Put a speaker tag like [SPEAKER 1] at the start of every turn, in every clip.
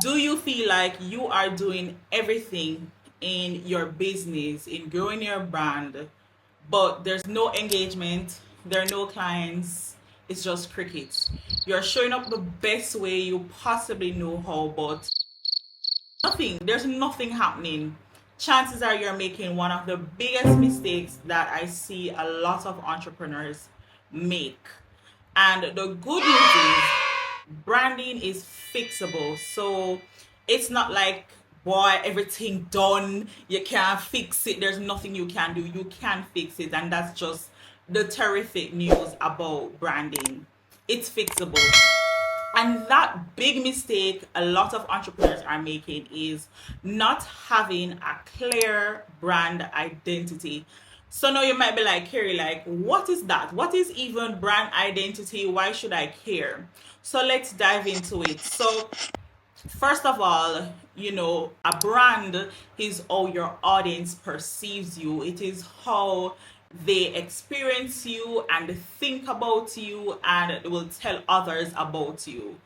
[SPEAKER 1] Do you feel like you are doing everything in your business, in growing your brand, but there's no engagement, there are no clients, it's just crickets? You're showing up the best way you possibly know how, but there's nothing happening. Chances are you're making one of the biggest mistakes that I see a lot of entrepreneurs make. And the good news is branding is fixable. So it's not like, boy, everything done, you can't fix it. There's nothing you can do. You can fix it. And that's just the terrific news about branding. It's fixable. And that big mistake a lot of entrepreneurs are making is not having a clear brand identity. So now you might be like, Carrie, like, what is that? What is even brand identity? Why should I care? So let's dive into it. So first of all, a brand is how your audience perceives you. It is how they experience you and think about you and will tell others about you.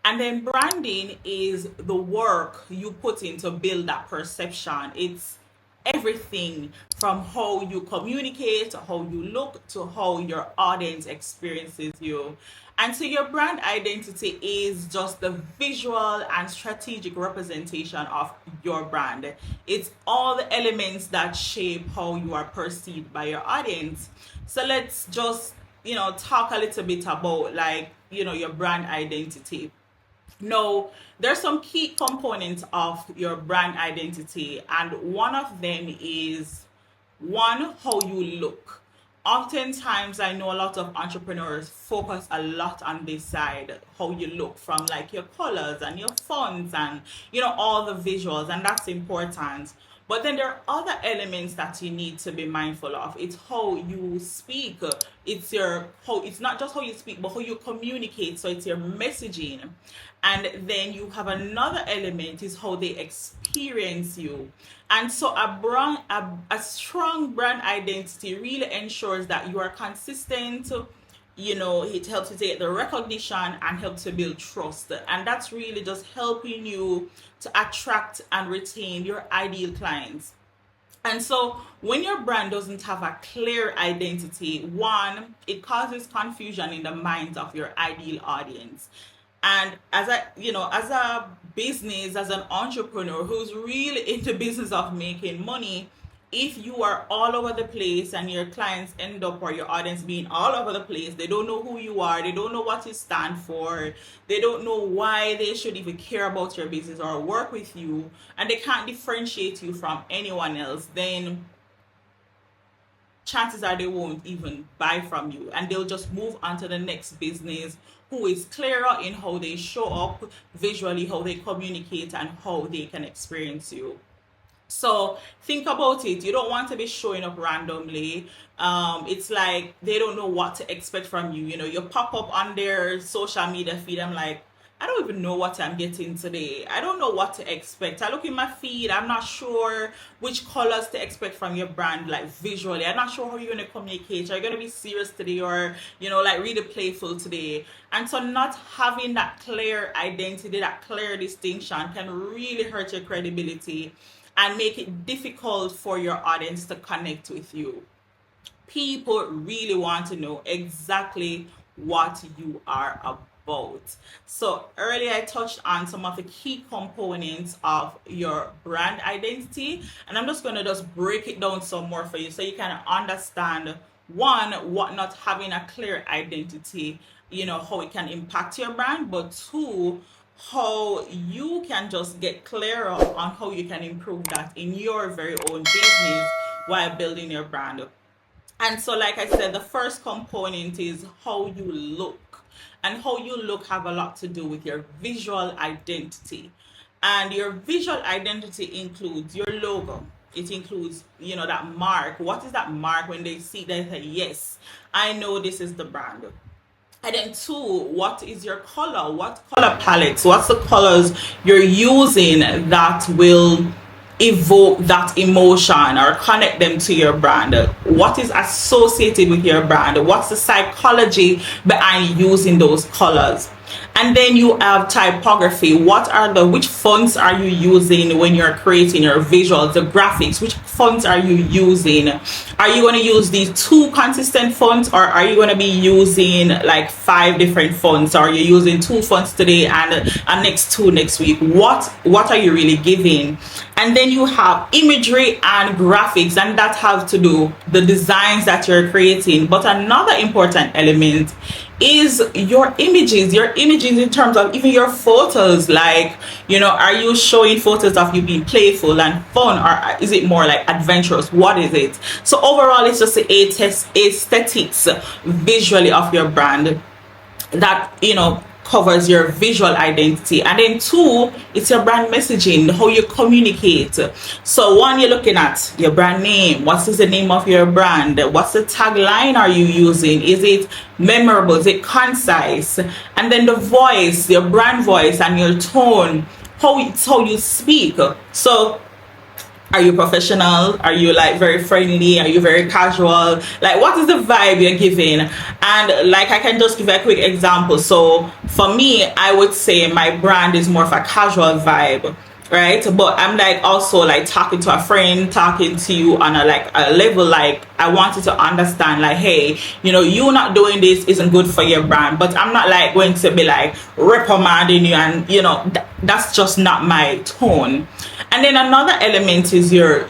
[SPEAKER 1] And then branding is the work you put in to build that perception. It's everything from how you communicate, to how you look, to how your audience experiences you. And so your brand identity is just the visual and strategic representation of your brand. It's all the elements that shape how you are perceived by your audience. So let's just, talk a little bit about your brand identity. No, there's some key components of your brand identity, and one of them is one, how you look. Oftentimes, I know a lot of entrepreneurs focus a lot on this side, how you look, from like your colors and your fonts and all the visuals, and that's important. But then there are other elements that you need to be mindful of. It's how you speak. It's not just how you speak, but how you communicate. So it's your messaging. And then you have another element is how they experience you. And so a strong brand identity really ensures that you are consistent. It helps you to get the recognition and helps to build trust. And that's really just helping you to attract and retain your ideal clients. And so when your brand doesn't have a clear identity, one, it causes confusion in the minds of your ideal audience. And as a business, as an entrepreneur who's really into business of making money, if you are all over the place and your clients end up, or your audience being all over the place, they don't know who you are, they don't know what you stand for, they don't know why they should even care about your business or work with you, and they can't differentiate you from anyone else, then chances are they won't even buy from you, and they'll just move on to the next business who is clearer in how they show up visually, how they communicate, and how they can experience you. So think about it. You don't want to be showing up randomly. It's like they don't know what to expect from you. You pop up on their social media feed. I'm like, I don't even know what I'm getting today. I don't know what to expect. I look in my feed. I'm not sure which colors to expect from your brand, like visually. I'm not sure how you're going to communicate. Are you going to be serious today, or, like really playful today? And so not having that clear identity, that clear distinction can really hurt your credibility and make it difficult for your audience to connect with you. People really want to know exactly what you are about. So earlier I touched on some of the key components of your brand identity, and I'm just going to just break it down some more for you so you can understand, one, what not having a clear identity, how it can impact your brand, but two, how you can just get clearer on how you can improve that in your very own business while building your brand. And so, like I said, the first component is how you look. And how you look have a lot to do with your visual identity. And your visual identity includes your logo. It includes, that mark. What is that mark? When they see that, they say, yes, I know this is the brand. And then two, what is your color? What color palettes? What's the colors you're using that will evoke that emotion or connect them to your brand? What is associated with your brand? What's the psychology behind using those colors? And then you have typography. Which fonts are you using when you're creating your visuals, the graphics? Which fonts are you using? Are you going to use these 2 consistent fonts, or are you going to be using like 5 different fonts? Or are you using 2 fonts today and next 2 next week? What are you really giving? And then you have imagery and graphics, and that has to do the designs that you're creating. But another important element is your images in terms of even your photos. Like, are you showing photos of you being playful and fun, or is it more like adventurous? What is it? So overall, it's just the aesthetics visually of your brand that covers your visual identity. And then 2, it's your brand messaging, how you communicate. So 1, you're looking at your brand name. What is the name of your brand? What's the tagline are you using? Is it memorable? Is it concise? And then the voice, your brand voice and your tone, how you speak. So are you professional? Are you like very friendly? Are you very casual? Like, what is the vibe you're giving? And like, I can just give a quick example. So for me, I would say my brand is more of a casual vibe, right? But I'm like also like talking to a friend, talking to you on a level, like I wanted to understand, like, hey, you not doing this isn't good for your brand. But I'm not like going to be like reprimanding you, and that's just not my tone. And then another element is your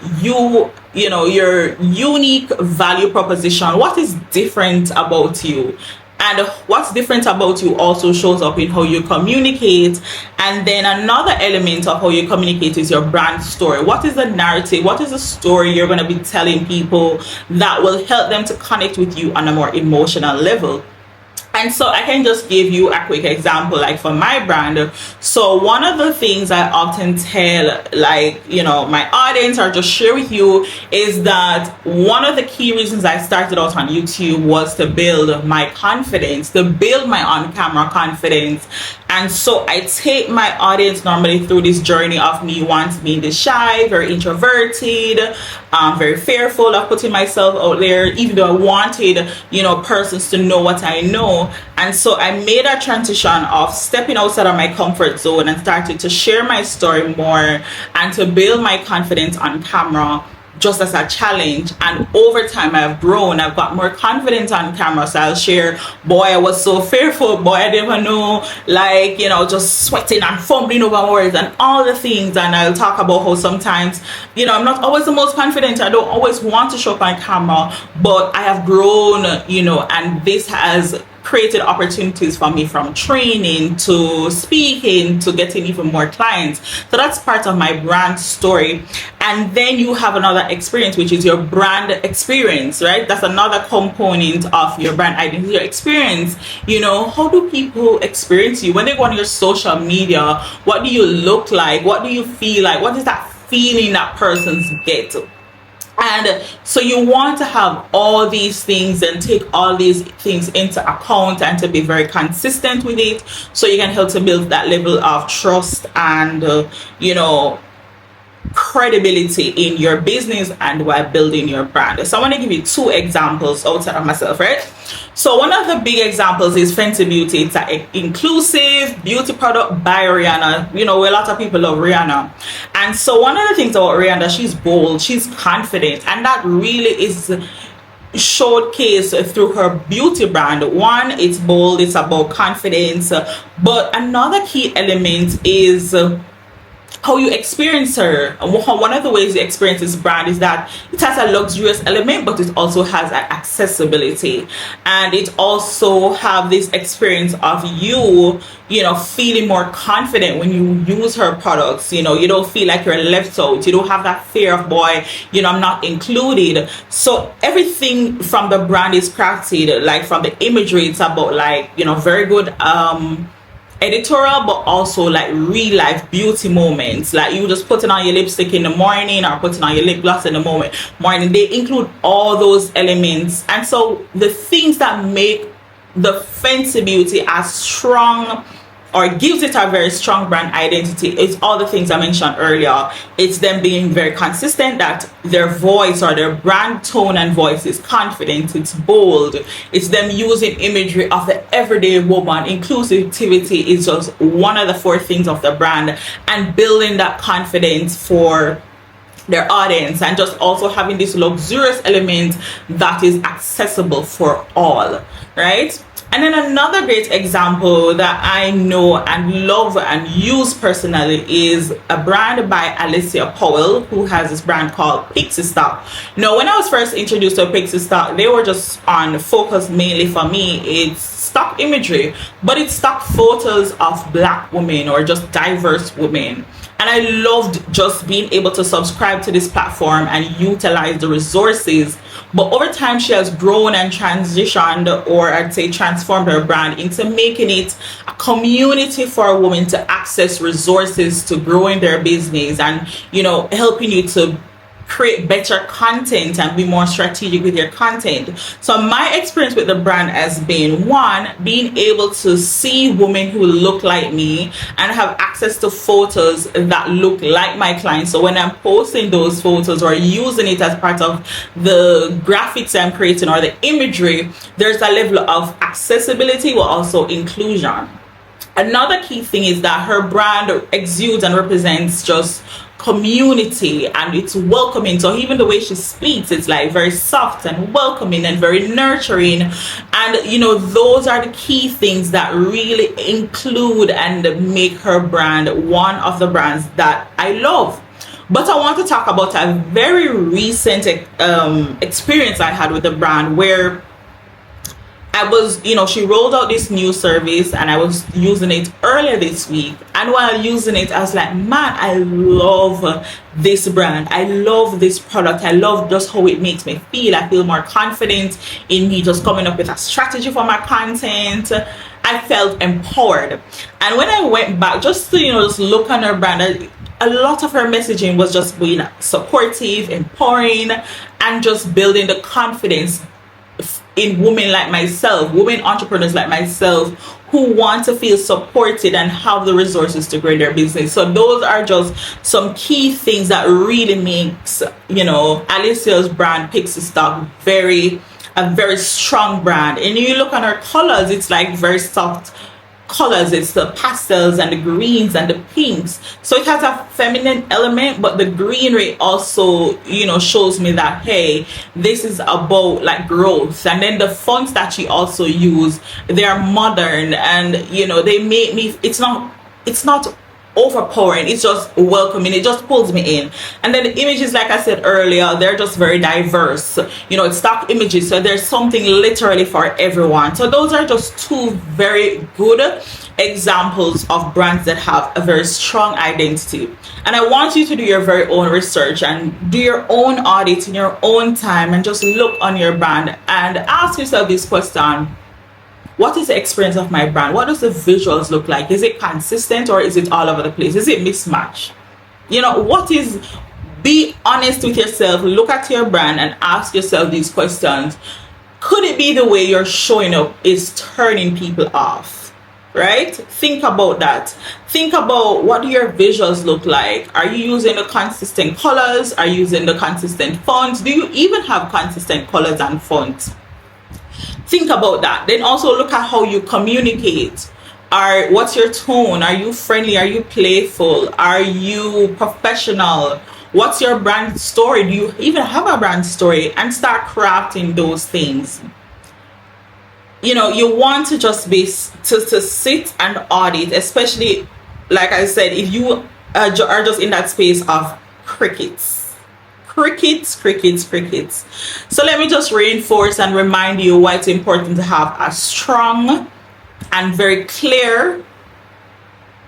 [SPEAKER 1] unique value proposition. What is different about you? And what's different about you also shows up in how you communicate. And then another element of how you communicate is your brand story. What is the narrative? What is the story you're going to be telling people that will help them to connect with you on a more emotional level? And so I can just give you a quick example, like for my brand. So one of the things I often tell, like, my audience, or just share with you, is that one of the key reasons I started out on YouTube was to build my confidence, to build my on-camera confidence. And so I take my audience normally through this journey of me once being shy, very introverted, very fearful of putting myself out there, even though I wanted, persons to know what I know. And so I made a transition of stepping outside of my comfort zone and started to share my story more and to build my confidence on camera, just as a challenge. And over time I've grown, I've got more confidence on camera. So I'll share, boy, I was so fearful, boy, I didn't even know, like, just sweating and fumbling over words and all the things. And I'll talk about how sometimes, I'm not always the most confident, I don't always want to show up on camera, but I have grown, and this has created opportunities for me, from training to speaking to getting even more clients. So that's part of my brand story. And then you have another experience, which is your brand experience, right? That's another component of your brand identity, your experience. How do people experience you when they go on your social media? What do you look like? What do you feel like? What is that feeling that persons get? And so you want to have all these things and take all these things into account and to be very consistent with it, so you can help to build that level of trust and credibility in your business and while building your brand. So I want to give you 2 examples outside of myself, right? So one of the big examples is Fenty Beauty. It's an inclusive beauty product by Rihanna. A lot of people love Rihanna. And so one of the things about Rihanna, she's bold, she's confident, and that really is showcased through her beauty brand. One, it's bold, it's about confidence, but another key element is how you experience her. One of the ways you experience this brand is that it has a luxurious element, but it also has an accessibility, and it also have this experience of you feeling more confident when you use her products. You don't feel like you're left out. You don't have that fear of, boy, I'm not included. So everything from the brand is crafted, like from the imagery, it's about like very good editorial, but also like real life beauty moments, like you just putting on your lipstick in the morning or putting on your lip gloss in the morning. They include all those elements. And so the things that make the Fenty Beauty a strong or gives it a very strong brand identity is all the things I mentioned earlier. It's them being very consistent, that their voice or their brand tone and voice is confident, it's bold. It's them using imagery of the everyday woman. Inclusivity is just one of the 4 things of the brand, and building that confidence for their audience, and just also having this luxurious element that is accessible for all, right? And then another great example that I know and love and use personally is a brand by Alicia Powell, who has this brand called Pixie Stock. Now, when I was first introduced to Pixie Stock, they were just on focus mainly for me. It's stock imagery, but it's stock photos of Black women or just diverse women. And I loved just being able to subscribe to this platform and utilize the resources. But over time, she has grown and transitioned, or I'd say transformed her brand into making it a community for women to access resources to grow in their business, and, you know, helping you to create better content and be more strategic with your content. So my experience with the brand has been, one, being able to see women who look like me and have access to photos that look like my clients. So when I'm posting those photos or using it as part of the graphics I'm creating or the imagery, there's a level of accessibility but also inclusion. Another key thing is that her brand exudes and represents just community, and it's welcoming. So even the way she speaks, it's like very soft and welcoming and very nurturing. And, you know, those are the key things that really include and make her brand one of the brands that I love. But I want to talk about a very recent experience I had with the brand, where I was, you know, she rolled out this new service and I was using it earlier this week. And while using it, I was like, man, I love this brand. I love this product. I love just how it makes me feel. I feel more confident in me just coming up with a strategy for my content. I felt empowered. And when I went back just to, you know, just look on her brand, a lot of her messaging was just being supportive, empowering, and just building the confidence in women like myself, women entrepreneurs like myself, who want to feel supported and have the resources to grow their business. So those are just some key things that really makes, you know, Alicia's brand Pixie Stock a very strong brand. And you look at her colors, it's like very soft colors. It's the pastels and the greens and the pinks, so it has a feminine element, but the greenery also, you know, shows me that, hey, this is about like growth. And then the fonts that she also use, they are modern, and, you know, they make me, it's not overpowering, it's just welcoming, it just pulls me in. And then the images, like I said earlier, they're just very diverse. You know, it's stock images, so there's something literally for everyone. So those are just 2 very good examples of brands that have a very strong identity. And I want you to do your very own research and do your own audit in your own time, and just look on your brand and ask yourself this question: what is the experience of my brand? What does the visuals look like? Is it consistent, or is it all over the place? Is it mismatched? You know, be honest with yourself. Look at your brand and ask yourself these questions. Could it be the way you're showing up is turning people off? Right? Think about that. Think about, what do your visuals look like? Are you using the consistent colors? Are you using the consistent fonts? Do you even have consistent colors and fonts? Think about that. Then also look at how you communicate. What's your tone? Are you friendly? Are you playful? Are you professional? What's your brand story? Do you even have a brand story? And start crafting those things. You know, you want to just be to sit and audit, especially, like I said, if you are just in that space of crickets. So let me just reinforce and remind you why it's important to have a strong and very clear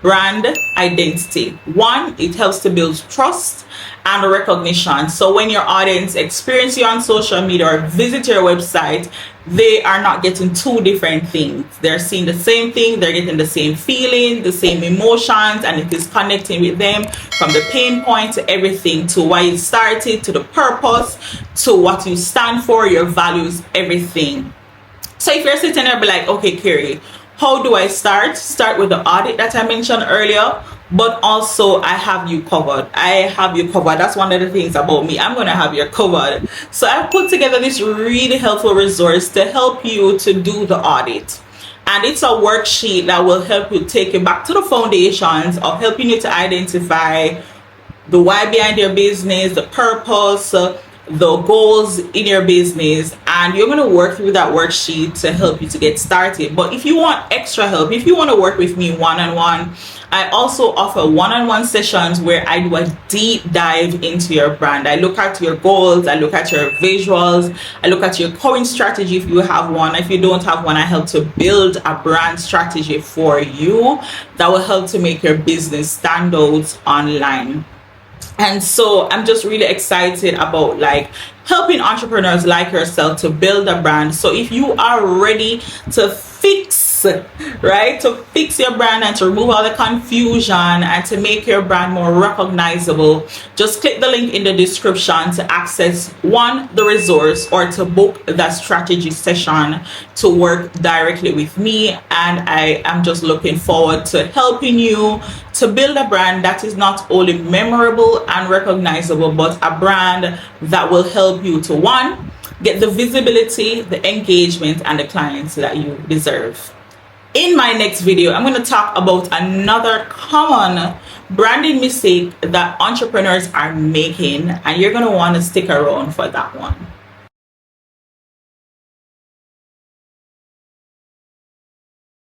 [SPEAKER 1] brand identity. One, it helps to build trust and recognition. So when your audience experience you on social media or visit your website, they are not getting 2 different things. They're seeing the same thing, they're getting the same feeling, the same emotions, and it is connecting with them from the pain point to everything, to why you started, to the purpose, to what you stand for, your values, everything. So if you're sitting there be like, okay, Carey, How do I start? Start with the audit that I mentioned earlier, but also I have you covered. I have you covered. That's one of the things about me. I'm going to have you covered. So I've put together this really helpful resource to help you to do the audit. And it's a worksheet that will help you take you back to the foundations of helping you to identify the why behind your business, the purpose, the goals in your business, and you're going to work through that worksheet to help you to get started. But if you want extra help, if you want to work with me one-on-one, I also offer one-on-one sessions where I do a deep dive into your brand. I look at your goals, I look at your visuals, I look at your current strategy if you have one. If you don't have one, I help to build a brand strategy for you that will help to make your business stand out online. And so I'm just really excited about like helping entrepreneurs like yourself to build a brand. So if you are ready to fix your brand and to remove all the confusion and to make your brand more recognizable, just click the link in the description to access the resource, or to book the strategy session to work directly with me. And I am just looking forward to helping you to build a brand that is not only memorable and recognizable, but a brand that will help you to, one, get the visibility, the engagement, and the clients that you deserve. In my next video, I'm going to talk about another common branding mistake that entrepreneurs are making, and you're going to want to stick around for that one.